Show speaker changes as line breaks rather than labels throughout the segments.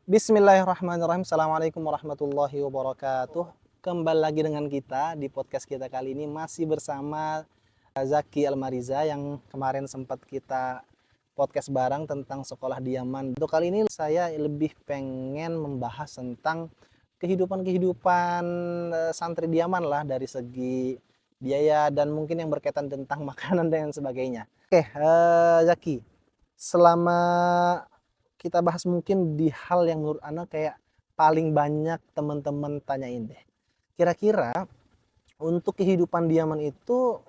Bismillahirrahmanirrahim. Assalamualaikum warahmatullahi wabarakatuh. Kembali lagi dengan kita di podcast kita kali ini masih bersama Zaki Almariza yang kemarin sempat kita podcast bareng tentang sekolah di Yaman. Untuk kali ini saya lebih pengen membahas tentang kehidupan santri di Yaman lah, dari segi biaya dan mungkin yang berkaitan tentang makanan dan sebagainya. Oke, Zaki, selama kita bahas mungkin di hal yang menurut Ana kayak paling banyak teman-teman tanyain deh. Kira-kira untuk kehidupan di Yaman itu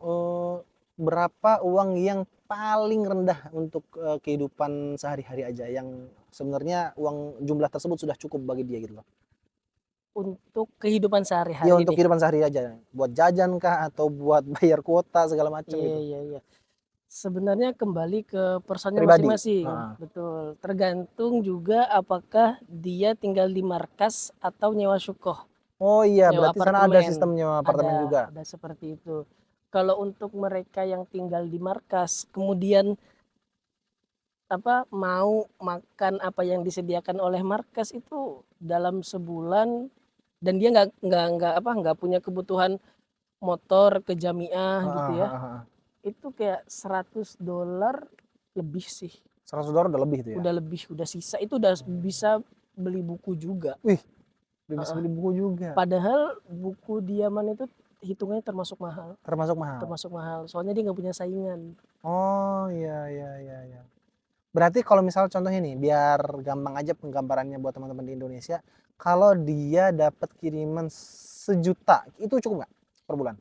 berapa uang yang paling rendah untuk kehidupan sehari-hari aja, yang sebenarnya uang jumlah tersebut sudah cukup bagi dia gitu loh.
Untuk kehidupan
Ya
sehari-hari
untuk
nih.
kehidupan sehari aja, buat jajan kah atau buat bayar kuota segala macam
Iya,
gitu.
iya, iya. Sebenarnya kembali ke personnya
Pribadi.
masing-masing. Betul. Tergantung juga apakah dia tinggal di markas atau nyewa syukoh,
Oh iya,
nyewa
berarti sana ada
apartemen.
sistemnya apartemen juga.
Ada seperti itu. Kalau untuk mereka yang tinggal di markas, kemudian mau makan apa yang disediakan oleh markas itu dalam sebulan, dan dia nggak punya kebutuhan motor ke jamiah gitu ya, itu kayak $100 lebih sih.
$100 udah lebih itu ya.
Udah lebih, udah sisa itu udah bisa beli buku juga.
Wih, udah bisa beli buku juga.
Padahal buku di Yaman itu hitungannya termasuk mahal.
Termasuk mahal.
Termasuk mahal. Soalnya dia nggak punya saingan.
Oh iya iya iya iya. Berarti kalau misal contohnya nih, biar gampang aja penggambarannya buat teman-teman di Indonesia, kalau dia dapat kiriman 1 juta, itu cukup nggak per bulan?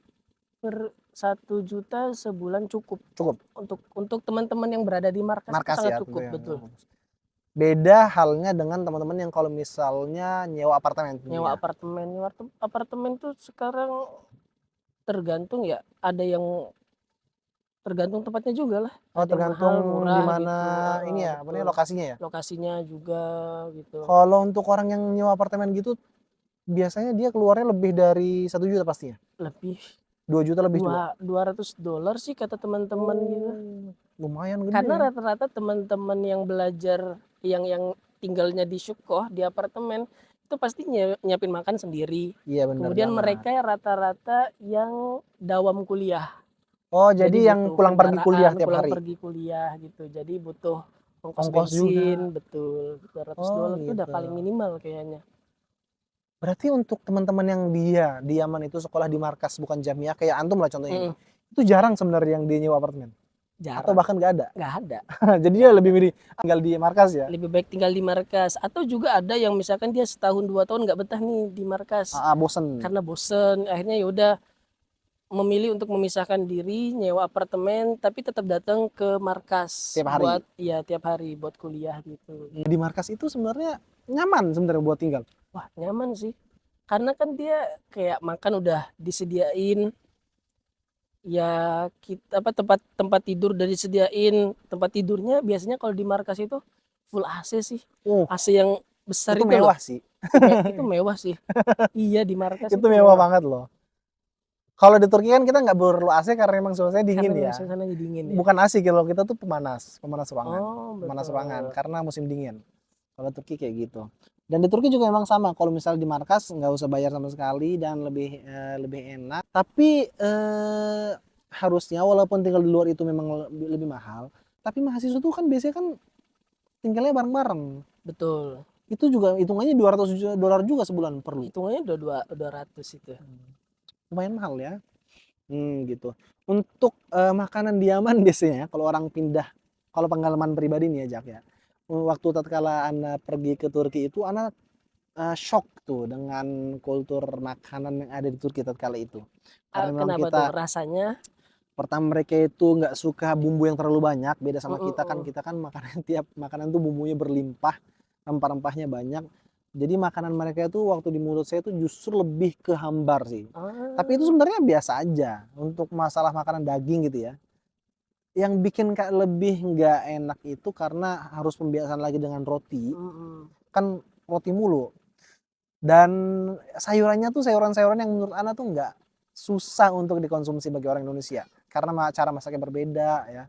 Per 1 juta sebulan cukup.
Cukup.
Untuk teman-teman yang berada di markas itu
Markas
sangat
ya,
cukup,
tentu yang
betul.
beda halnya dengan teman-teman yang kalau misalnya nyewa apartemen
Nyewa
tentunya.
apartemen tuh sekarang tergantung ya, ada yang tergantung tempatnya juga lah,
Oh,
ada yang
tergantung
mahal
di
murah
mana
gitu.
ini ya, apa
Betul,
namanya, lokasinya ya.
lokasinya juga gitu.
Kalau untuk orang yang nyewa apartemen gitu, biasanya dia keluarnya lebih dari 1 juta pastinya.
Lebih
2 juta lebih juga.
$200 sih kata teman-teman gitu.
Oh, lumayan gede
Karena
ya.
rata-rata teman-teman yang belajar, yang tinggalnya di syukoh di apartemen, itu pasti nyiapin makan sendiri.
Iya benar
Kemudian
banget.
mereka rata-rata yang dawam kuliah,
Oh,
jadi
jadi yang
butuh
pulang pergi kuliah
kendaraan
tiap
pulang
hari.
pergi kuliah gitu, jadi butuh ongkos
Ongkos juga.
bensin. Betul, dua ratus
Oh,
dolar itu udah
gitu.
paling minimal kayaknya.
Berarti untuk teman-teman yang dia di Yaman itu sekolah di markas bukan jamiah kayak antum lah contohnya ini.
Mm,
Itu jarang sebenarnya yang dia nyewa apartemen. Atau
jarang,
bahkan nggak ada.
nggak ada.
Jadi
Nggak
dia lebih
ada.
milih tinggal di markas ya.
Lebih baik tinggal di markas, atau juga ada yang misalkan dia setahun 2 tahun nggak betah nih di markas
Bosen.
karena bosen, akhirnya yaudah memilih untuk memisahkan diri, nyewa apartemen tapi tetap datang ke markas
Tiap hari.
buat ya tiap hari buat kuliah gitu.
Di markas itu sebenarnya nyaman sebenarnya buat tinggal.
Wah, nyaman sih, karena kan dia kayak makan udah disediain, ya kita tempat tempat tidur udah disediain. Tempat tidurnya biasanya kalau di markas itu full AC sih,
Uh,
AC yang besar
itu
itu loh.
mewah sih.
Itu mewah sih. Iya, di markas
Itu
itu
mewah
mewah
banget loh. Kalau di Turki kan kita nggak perlu AC karena memang suasananya dingin
karena
ya.
memang suasananya dingin ya.
Bukan AC, kalau kita tuh pemanas ruangan.
Oh,
Pemanas ruangan
betul.
karena musim dingin. Kalau Turki kayak gitu. Dan di Turki juga memang sama. Kalau misalnya di markas nggak usah bayar sama sekali dan lebih enak. Tapi harusnya walaupun tinggal di luar itu memang lebih mahal. Tapi mahasiswa tuh kan biasanya kan tinggalnya bareng-bareng.
Betul.
Itu juga hitungannya $200 juga sebulan perlu.
Hitungannya udah 200 itu.
Lumayan mahal ya. Gitu. Untuk makanan di Yaman biasanya kalau orang pindah, kalau pengalaman pribadi nih ya Jak ya. Waktu tatkala Anda pergi ke Turki itu Anda shock tuh dengan kultur makanan yang ada di Turki tatkala itu. Karena memang
Kenapa tuh
kita
rasanya?
pertama, mereka itu nggak suka bumbu yang terlalu banyak, beda sama kita kan.
Mm-mm.
Kita kan makanan tiap makanan tuh bumbunya berlimpah, rempah-rempahnya banyak. Jadi makanan mereka itu waktu di mulut saya itu justru lebih ke hambar sih. Tapi itu
Ah,
sebenarnya biasa aja untuk masalah makanan daging gitu ya. Yang bikin kayak lebih nggak enak itu karena harus pembiasaan lagi dengan roti.
mm-mm.
Kan roti mulu. Dan sayurannya tuh sayuran-sayuran yang menurut Ana tuh nggak susah untuk dikonsumsi bagi orang Indonesia. Karena cara masaknya berbeda ya.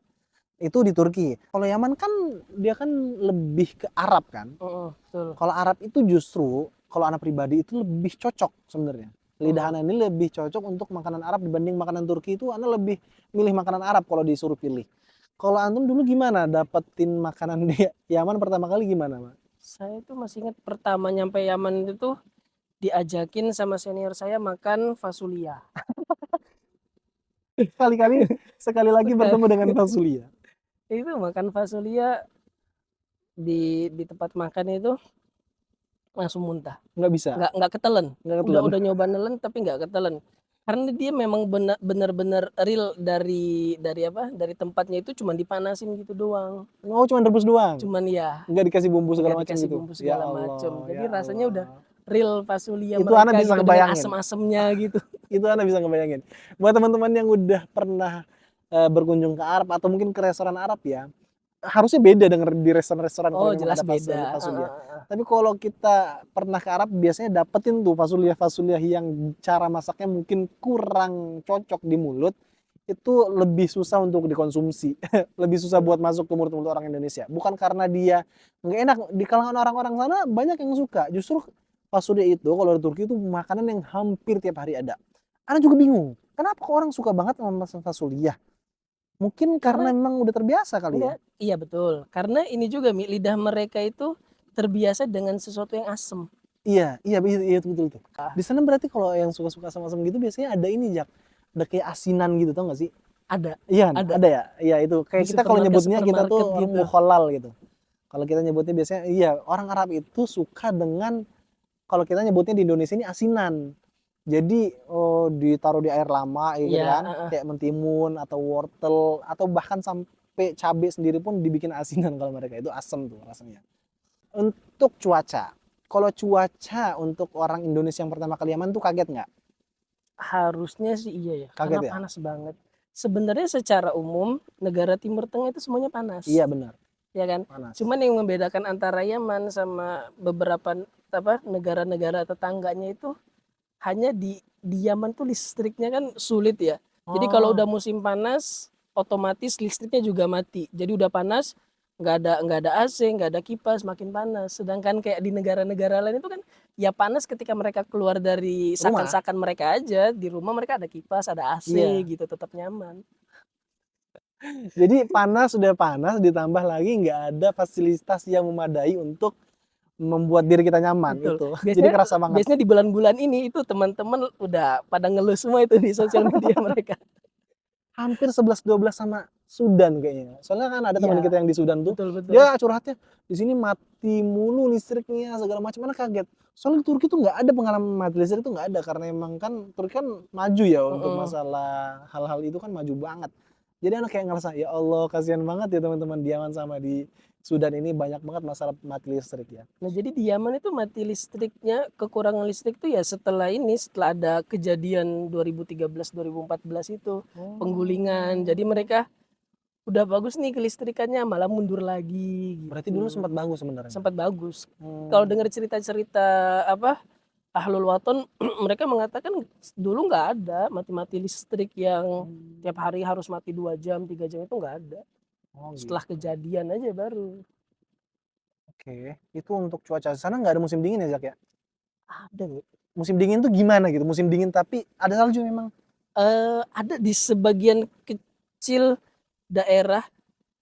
Itu di Turki. Kalau Yaman kan dia kan lebih ke Arab kan.
Betul.
Kalau Arab itu justru kalau anak pribadi itu lebih cocok sebenarnya. Lidah anak ini lebih cocok untuk makanan Arab dibanding makanan Turki. Itu anak lebih milih makanan Arab kalau disuruh pilih. Kalau antum dulu gimana dapetin makanan di Yaman pertama kali gimana, Mak?
Saya itu masih ingat pertama nyampe Yaman itu diajakin sama senior saya makan fasulia.
Sekali lagi
Sekali
bertemu dengan fasulia.
itu makan fasulia di tempat makan itu langsung muntah.
Nggak bisa,
Nggak ketelen.
nggak ketelan.
Udah nyoba nelen tapi nggak ketelen. Karena dia memang benar-benar real dari apa? Dari tempatnya itu cuma dipanasin gitu doang.
Oh, cuma rebus doang.
Cuman ya
Nggak dikasih bumbu segala
nggak
macam
dikasih
gitu.
bumbu
Ya
segala macam.
Allah,
Jadi
ya
rasanya udah
Allah.
real fasulia
Itu anak
mereka
bisa
gitu dengan
ngebayangin.
asem-asemnya gitu.
Itu Anda bisa ngebayangin. Buat teman-teman yang udah pernah berkunjung ke Arab atau mungkin ke restoran Arab ya, harusnya beda dengan di restoran-restoran kalau
Oh
memang
jelas
ada
beda.
fasulia. Tapi kalau kita pernah ke Arab biasanya dapetin tuh fasulia-fasulia yang cara masaknya mungkin kurang cocok di mulut, itu lebih susah untuk dikonsumsi, lebih susah buat masuk ke mulut-mulut orang Indonesia. Bukan karena dia nggak enak, di kalangan orang-orang sana banyak yang suka. Justru fasulia itu kalau di Turki itu makanan yang hampir tiap hari ada. Ana juga bingung, kenapa kok orang suka banget sama fasulia? Mungkin karena
Karena
memang udah terbiasa kali ya.
enggak, iya betul. Karena ini juga lidah mereka itu terbiasa dengan sesuatu yang asem.
Iya, iya, iya betul tuh. Di sana berarti kalau yang suka-suka sama asam gitu biasanya ada ini Jak, ada kayak asinan gitu tau gak sih?
Ada,
Iya,
ada
ada ya. Iya itu kayak
di
kita kalau nyebutnya kita
supermarket
tuh orang
gitu.
mukholal gitu. Kalau kita nyebutnya biasanya iya orang Arab itu suka dengan kalau kita nyebutnya di Indonesia ini asinan. Jadi ditaruh di air lama gitu
Iya,
kan, kayak mentimun atau wortel atau bahkan sampai cabai sendiri pun dibikin asinan kalau mereka itu asem tuh rasanya. Untuk cuaca, kalau cuaca untuk orang Indonesia yang pertama kali Yaman tuh kaget nggak?
harusnya sih iya ya.
Kaget
Karena
ya?
panas banget. Sebenarnya secara umum negara Timur Tengah itu semuanya panas.
Iya benar,
Ya kan?
panas.
Cuman yang membedakan antara Yaman sama beberapa apa negara-negara tetangganya itu hanya di Yaman tuh listriknya kan sulit ya. Jadi kalau udah
Oh,
musim panas, otomatis listriknya juga mati. Jadi udah panas, nggak ada AC, nggak ada kipas, makin panas. Sedangkan kayak di negara-negara lain itu kan ya panas ketika mereka keluar dari
rumah.
sakan-sakan mereka aja. Di rumah mereka ada kipas, ada AC
Iya.
gitu, tetap nyaman.
Jadi panas sudah panas ditambah lagi nggak ada fasilitas yang memadai untuk membuat diri kita nyaman
Betul.
itu. Jadi
Biasanya
kerasa banget.
biasanya di bulan-bulan ini itu teman-teman udah pada ngeluh semua itu di sosial media mereka.
Hampir 11-12 sama Sudan kayaknya. Soalnya kan ada teman
Iya,
kita yang di Sudan tuh,
betul betul.
dia curhatnya di sini mati mulu listriknya segala macam. Mana kaget. Soalnya di Turki tuh nggak ada pengalaman mati listrik tuh nggak ada karena emang kan Turki kan maju ya untuk masalah hal-hal itu kan maju banget. Jadi anak kayak ngerasa ya Allah kasihan banget ya teman-teman di Yaman sama di Sudan ini banyak banget masalah mati listrik ya.
Nah, jadi di Yaman itu mati listriknya, kekurangan listrik tuh ya setelah ada kejadian 2013-2014 itu, penggulingan. Jadi mereka udah bagus nih kelistrikannya, malah mundur lagi
Berarti dulu
gitu.
sempat bagus sebenarnya.
Sempat bagus. Kalau dengar cerita-cerita apa Ahlul Waton, mereka mengatakan dulu nggak ada mati-mati listrik yang tiap hari harus mati 2 jam, 3 jam itu nggak ada.
Oh
Setelah
gitu.
kejadian aja baru
Oke, itu untuk cuaca sana nggak ada musim dingin ya Zak ya?
ada nih.
Musim dingin tuh gimana gitu? Musim dingin tapi ada salju memang.
Ada di sebagian kecil daerah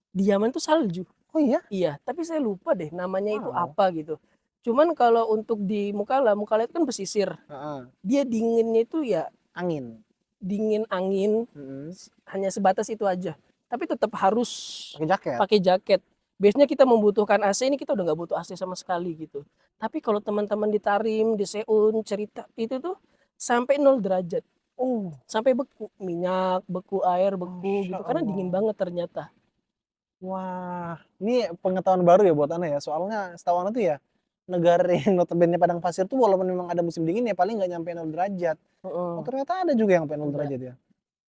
di Yaman tuh salju.
Oh iya?
Iya, tapi saya lupa deh namanya itu
Wow.
apa gitu. Cuman kalau untuk di Mukalla, Mukalla itu kan pesisir.
Heeh.
Dia dinginnya itu ya
Angin.
dingin angin,
Mm-mm.
hanya sebatas itu aja. Tapi tetap harus
Pakai jaket.
pakai jaket. Biasanya kita membutuhkan AC, ini kita udah nggak butuh AC sama sekali gitu. Tapi kalau teman-teman di Tarim, di Seun cerita itu tuh sampai 0 derajat.
Oh,
Sampai beku minyak, beku air, beku
Masya
gitu karena dingin
Allah.
banget ternyata.
Wah, ini pengetahuan baru ya buat Ana ya. Soalnya setahu Ana tuh ya, negara yang notabene padang pasir tuh walaupun memang ada musim dingin ya paling nggak nyampe 0 derajat. Oh
Heeh,
ternyata ada juga yang sampai 0
ada
derajat ya.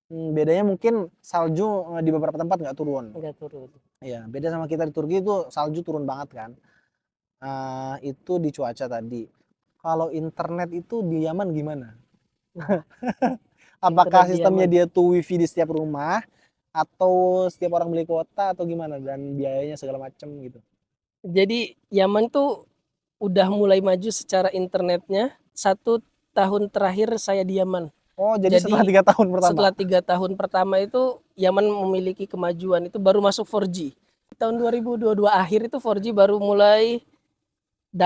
Bedanya mungkin salju di beberapa tempat nggak turun.
nggak turun.
Iya, beda sama kita di Turki itu salju turun banget kan. Itu di cuaca tadi. Kalau internet itu di Yaman gimana?
Nah,
Apakah
internet di
sistemnya
Yaman.
dia tuh wifi di setiap rumah? atau setiap orang beli kuota atau gimana dan biayanya segala macam gitu?
Jadi Yaman tuh udah mulai maju secara internetnya 1 tahun terakhir saya di Yaman.
Oh, jadi setelah
Jadi
3 tahun pertama?
setelah 3 tahun pertama itu Yaman memiliki kemajuan, itu baru masuk 4G. Tahun 2022 akhir itu 4G baru mulai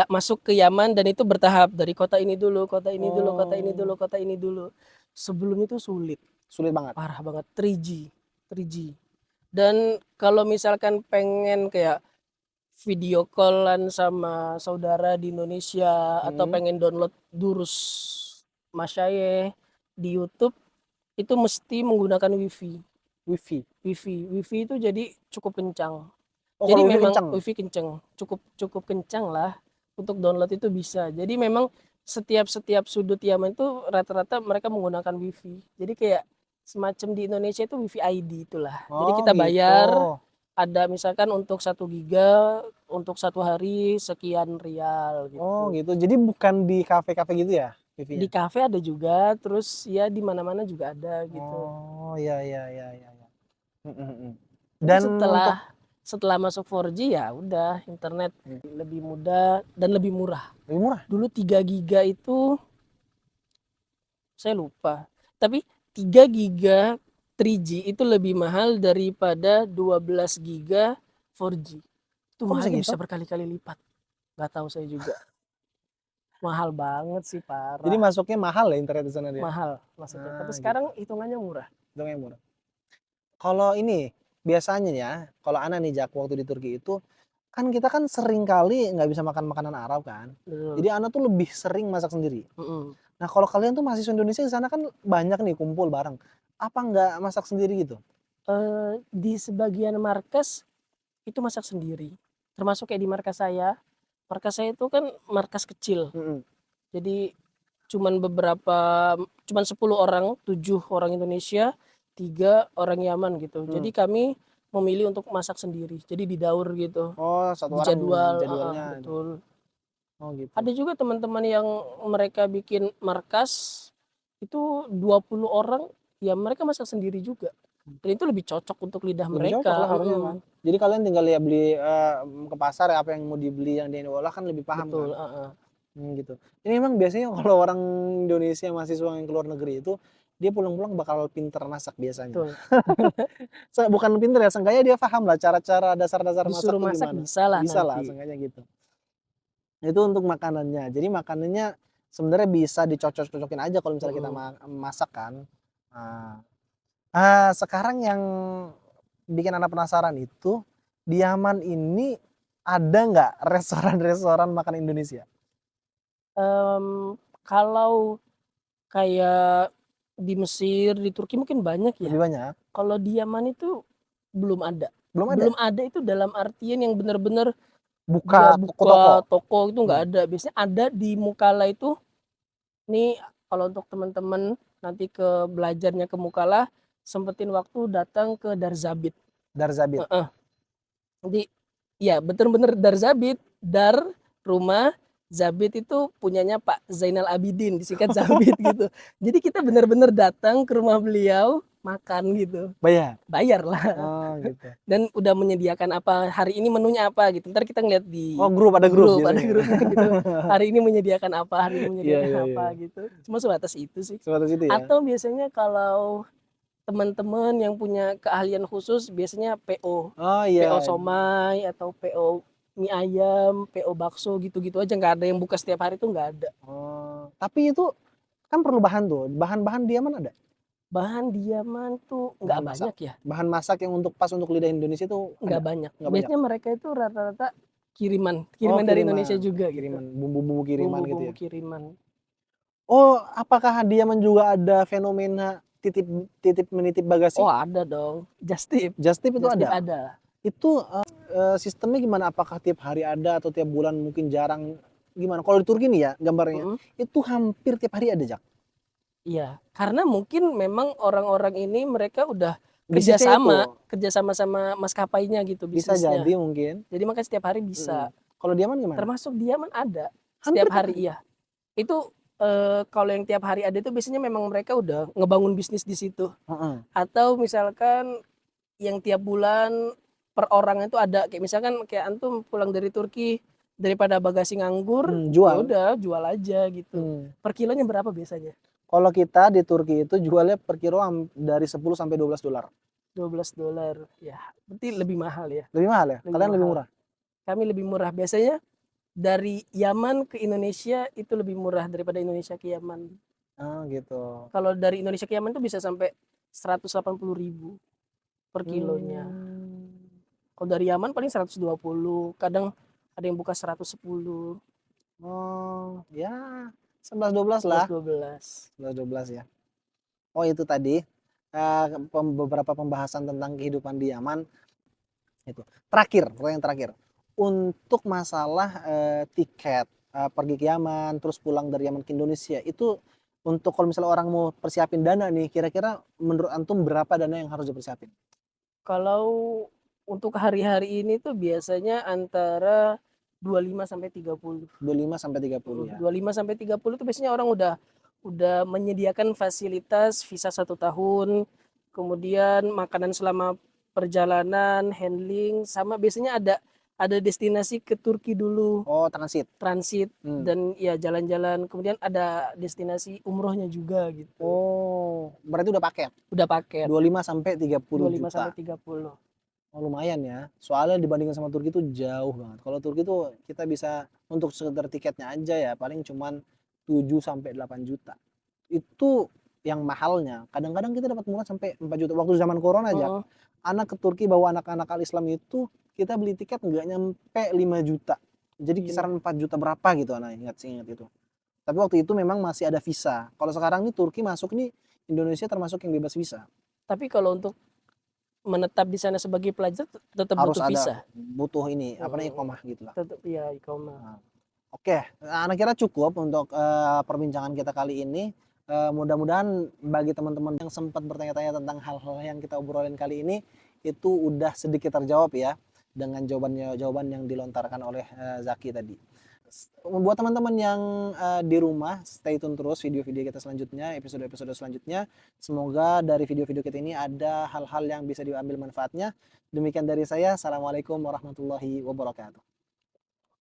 masuk ke Yaman, dan itu bertahap dari kota ini dulu, kota ini dulu, kota ini dulu,
Oh,
kota ini dulu. Sebelum itu sulit,
sulit banget.
parah banget, 3G, 3G. Dan kalau misalkan pengen kayak video callan sama saudara di Indonesia atau
Hmm,
pengen download Durus Masyayekh di YouTube, itu mesti menggunakan wifi.
wifi.
Wifi itu jadi cukup kencang.
Oh,
Jadi
kalau wifi
memang
kencang.
wifi kencang, cukup cukup kencang lah untuk download itu bisa. Jadi memang setiap sudut Yaman itu rata-rata mereka menggunakan wifi. Jadi kayak semacam di Indonesia itu wifi ID itulah. Jadi
Oh,
kita
gitu.
bayar, ada misalkan untuk 1 giga untuk 1 hari sekian rial
Oh,
gitu.
gitu. Jadi bukan di kafe-kafe gitu ya
Di
wifi-nya?
kafe ada juga, terus ya di mana-mana juga ada gitu.
Oh, ya, ya, ya, ya, ya. Mm, mm, mm.
Tapi
Dan untuk
setelah masuk 4G ya udah internet lebih mudah dan lebih murah.
lebih murah.
Dulu 3 giga itu saya lupa. Tapi 3 giga 3G itu lebih mahal daripada 12 giga 4G. Itu
Kok bisa
mahalnya
gitu?
bisa berkali-kali lipat. Gak tahu saya juga. Mahal banget sih,
Jadi
parah.
masuknya mahal ya internet di sana dia.
Mahal maksudnya. Tapi
Nah, gitu.
sekarang hitungannya murah.
Itu yang murah. Kalau ini biasanya ya, kalau Ana nih Jak waktu di Turki itu kan kita kan sering kali nggak bisa makan makanan Arab kan.
Betul.
Jadi Ana tuh lebih sering masak sendiri.
Mm-mm.
Nah, kalau kalian tuh mahasiswa Indonesia di sana kan banyak nih kumpul bareng. Apa nggak masak sendiri gitu?
Di sebagian markas itu masak sendiri. Termasuk kayak di markas saya. Markas saya itu kan markas kecil.
Mm-mm.
Jadi cuman 10 orang, 7 orang Indonesia, 3 orang Yaman gitu.
Hmm.
Jadi kami memilih untuk masak sendiri. Jadi didaur gitu,
Oh, satu orang
dijadwal,
jadwalnya.
betul.
Oh, gitu.
Ada juga teman-teman yang mereka bikin markas itu 20 orang, ya mereka masak sendiri juga. Dan itu lebih cocok untuk lidah
Lebih cocok lah
mereka.
harusnya kan. Jadi kalian tinggal ya beli ke pasar ya apa yang mau dibeli yang diolah kan lebih paham kan.
Betul.
Gitu. Ini memang biasanya kalau orang Indonesia mahasiswa yang keluar negeri itu dia pulang-pulang bakal pinter masak biasanya.
Betul.
Bukan pinter ya, seenggaknya dia paham lah cara-cara dasar-dasar masak
Disuruh
tuh
masak
gimana.
bisa lah
Bisa lah,
nanti.
seenggaknya gitu. Itu untuk makanannya. Jadi makanannya sebenarnya bisa dicocok-cocokin aja kalau misalnya kita masak kan. Nah, sekarang yang bikin anak penasaran itu di Yaman ini ada nggak restoran-restoran makan Indonesia?
Kalau kayak di Mesir, di Turki mungkin banyak ya.
Lebih banyak?
Kalau di Yaman itu belum ada.
Belum ada?
Belum ada itu dalam artian yang benar-benar dia
Buka toko-toko?
buka toko itu nggak ada. Biasanya ada di Mukalla itu. Nih kalau untuk teman-teman nanti ke belajarnya ke Mukalla, sempetin waktu datang ke Darzabit.
Darzabit.
Jadi ya benar-benar Darzabit, Dar rumah, Zabit itu punyanya Pak Zainal Abidin, disingkat Zabit gitu. Jadi kita benar-benar datang ke rumah beliau, makan gitu.
Bayar?
Bayar lah.
Oh, gitu.
Dan udah menyediakan apa, hari ini menunya apa gitu. Ntar kita ngeliat di
Oh, grup, ada grup
ada
biasanya?
grupnya gitu. Hari ini menyediakan apa, hari ini
Iya,
menyediakan
iya,
apa
iya.
gitu. Cuma sebatas itu sih.
Sebatas itu ya?
Atau biasanya kalau teman-teman yang punya keahlian khusus biasanya PO.
Oh,
PO
iya.
somai atau PO mie ayam, PO bakso gitu-gitu aja, nggak ada yang buka setiap hari tuh nggak ada.
Oh, tapi itu kan perlu bahan tuh. Bahan-bahan dia mana ada?
Bahan di Yaman tuh nggak
Bahan masak.
banyak ya,
Bahan masak yang untuk pas untuk lidah Indonesia itu
nggak
ada?
banyak.
Nggak banyak?
Biasanya mereka itu rata-rata kiriman,
Oh,
kiriman dari Indonesia
kiriman.
juga gitu.
Kiriman. Bumbu-bumbu kiriman gitu
Bumbu-bumbu
ya?
kiriman.
Oh, apakah di Yaman juga ada fenomena titip titip menitip bagasi?
Oh ada dong, just tip.
Just tip itu
Just tip
ada?
ada.
Itu sistemnya gimana? Apakah tiap hari ada atau tiap bulan mungkin jarang? Gimana? Kalau di Turki nih ya gambarnya, itu hampir tiap hari ada Jak.
Iya, karena mungkin memang orang-orang ini mereka udah
Bisnisnya itu
kerjasama sama maskapainya gitu
bisa
bisnisnya.
jadi mungkin.
Jadi makanya setiap hari bisa.
Kalau di Yaman gimana?
Termasuk di Yaman ada
Hampir
setiap
tiap
hari,
hari.
iya. Itu kalau yang tiap hari ada itu biasanya memang mereka udah ngebangun bisnis di situ.
Heeh.
Atau misalkan yang tiap bulan per orang itu ada, kayak misalkan kayak antum pulang dari Turki, daripada bagasi nganggur, ya
Jual.
udah jual aja gitu. Per kilonya berapa biasanya?
Kalau kita di Turki itu jualnya per kilo dari 10 sampai $12.
$12. Ya, berarti lebih mahal ya.
Lebih mahal ya?
Lebih
Kalian lebih
mahal.
murah?
Kami lebih murah. Biasanya dari Yaman ke Indonesia itu lebih murah daripada Indonesia ke Yaman.
Gitu.
Kalau dari Indonesia ke Yaman itu bisa sampai 180.000 per kilonya. Kalau dari Yaman paling 120, kadang ada yang buka 110.
Oh, ya 11-12 lah.
11-12.
11-12 ya. Oh, itu tadi beberapa pembahasan tentang kehidupan di Yaman. Itu. Pertanyaan terakhir. Untuk masalah tiket pergi ke Yaman, terus pulang dari Yaman ke Indonesia, itu untuk kalau misalnya orang mau persiapin dana nih, kira-kira menurut antum berapa dana yang harus dipersiapin?
Kalau untuk hari-hari ini tuh biasanya antara 25 sampai 30.
25 sampai 30 ya.
25 sampai 30 itu biasanya orang udah menyediakan fasilitas visa 1 tahun, kemudian makanan selama perjalanan, handling, sama biasanya ada destinasi ke Turki dulu,
Oh, transit.
dan ya jalan-jalan, kemudian ada destinasi umrohnya juga gitu.
Oh, berarti udah paket.
Udah paket
25 sampai 30
25
juta.
sampai 30.
Oh, lumayan ya. Soalnya dibandingkan sama Turki itu jauh banget. Kalau Turki tuh kita bisa untuk sekedar tiketnya aja ya paling cuman 7 sampai 8 juta. Itu yang mahalnya. Kadang-kadang kita dapat murah sampai 4 juta. Waktu zaman corona aja, anak ke Turki bawa anak-anak al-Islam itu kita beli tiket nggak nyampe 5 juta. Jadi kisaran 4 juta berapa gitu anak, ingat itu. Tapi waktu itu memang masih ada visa. Kalau sekarang nih Turki masuk nih Indonesia termasuk yang bebas visa.
Tapi kalau untuk menetap di sana sebagai pelajar tetap
Harus
butuh
ada
visa.
butuh ini apa namanya iqomah gitu lah.
Tetap ya iqomah.
Nah, oke, anak kira cukup untuk perbincangan kita kali ini. Mudah-mudahan bagi teman-teman yang sempat bertanya-tanya tentang hal-hal yang kita obrolin kali ini itu udah sedikit terjawab ya dengan jawaban yang dilontarkan oleh Zaki tadi. Buat teman-teman yang di rumah, stay tune terus video-video kita selanjutnya, episode-episode selanjutnya. Semoga dari video-video kita ini ada hal-hal yang bisa diambil manfaatnya. Demikian dari saya. Assalamualaikum warahmatullahi wabarakatuh.